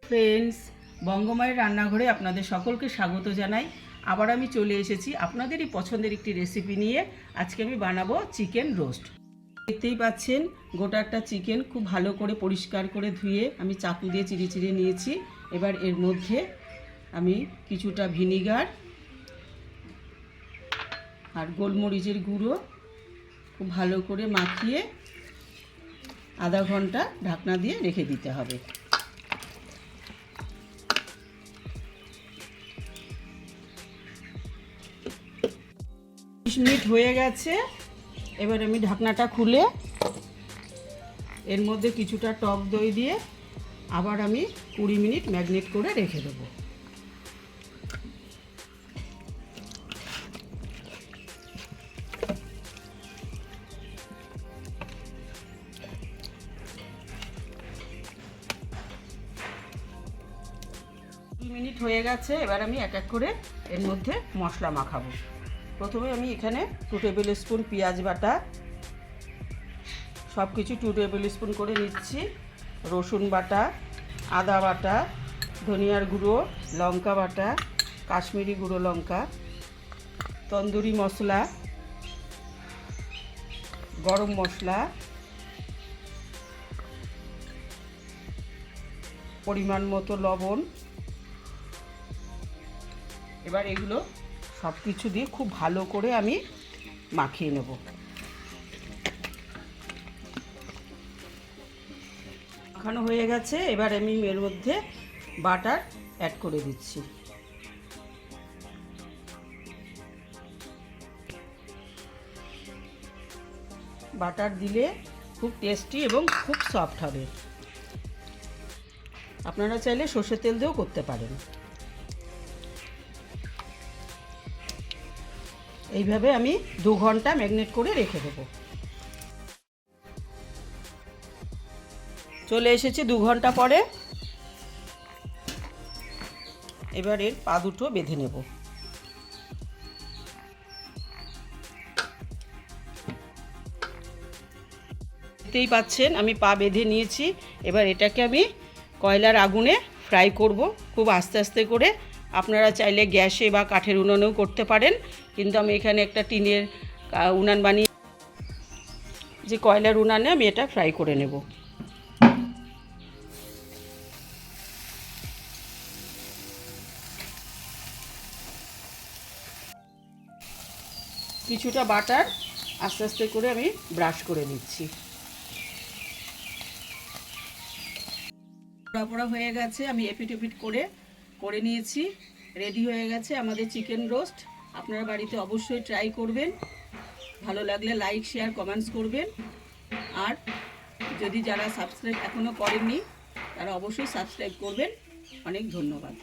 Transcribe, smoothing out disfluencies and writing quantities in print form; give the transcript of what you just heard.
Friends, বঙ্গমায়ের রান্নাঘরে আপনাদের সকলকে স্বাগত জানাই। আবার আমি চলে এসেছি আপনাদেরই পছন্দের একটি রেসিপি নিয়ে। আজকে আমি বানাবো চিকেন রোস্ট। দেখতেই পাচ্ছেন গোটা একটা চিকেন খুব ভালো করে পরিষ্কার করে ধুয়ে আমি চাকু দিয়ে চিড়ে চিড়ে নিয়েছি। এবার এর মধ্যে আমি কিছুটা ভিনিগার আর গোলমরিচের গুঁড়ো খুব ভালো করে মাখিয়ে আধা ঘন্টা ঢাকনা দিয়ে রেখে দিতে হবে। 20 মিনিট হয়ে গেছে। এবার আমি ঢাকনাটা খুলে এর মধ্যে কিছুটা টক দই দিয়ে আবার আমি 20 মিনিট ম্যারিনেট করে রেখে দেবো। মিনিট হয়ে গেছে। এবার আমি এক এক করে এর মধ্যে মশলা মাখাবো। প্রথমে আমি এখানে 2 টেবিল স্পুন পেঁয়াজ বাটা, সব কিছু 2 টেবিল স্পুন করে নিচ্ছি। রসুন বাটা, আদা বাটা, ধনিয়ার গুঁড়ো, লঙ্কা বাটা, কাশ্মীরি গুঁড়ো লঙ্কা, তন্দুরি মশলা, গরম মশলা, পরিমাণ মতো লবণ। এবার এগুলো সব কিছু দিয়ে খুব ভালো করে আমি মাখিয়ে নেব। মাখানো হয়ে গেছে। এবার আমি এর মধ্যে বাটার অ্যাড করে দিচ্ছি। বাটার দিলে খুব টেস্টি এবং খুব সফট হবে। আপনারা চাইলে সর্ষের তেল দিয়েও করতে পারেন। এইভাবে আমি 2 ঘন্টা ম্যারিনেট করে রেখে দেবো। চলে এসেছি 2 ঘন্টা পরে। এবার এর পা দুটো বেঁধে নেব। দেখতেই পাচ্ছেন আমি পা বেঁধে নিয়েছি। এবার এটাকে আমি কয়লার আগুনে ফ্রাই করব, খুব আস্তে আস্তে করে। আপনারা চাইলে গ্যাসে বা কাঠের উনুনেও করতে পারেন, কিন্তু আমি এখানে একটা টিনের উনান বানিয়ে যে কয়লার উনানে আমি এটা ফ্রাই করে নেব। কিছুটা বাটার আস্তে আস্তে করে আমি ব্রাশ করে নিচ্ছি। পোড়া হয়ে গেছে, আমি এপিট এপিট করে নিয়েছি। রেডি হয়ে গেছে আমাদের চিকেন রোস্ট। আপনারা বাড়িতে অবশ্যই ট্রাই করবেন। ভালো লাগলে লাইক, শেয়ার, কমেন্টস করবেন। আর যদি যারা সাবস্ক্রাইব এখনও করেননি তারা অবশ্যই সাবস্ক্রাইব করবেন। অনেক ধন্যবাদ।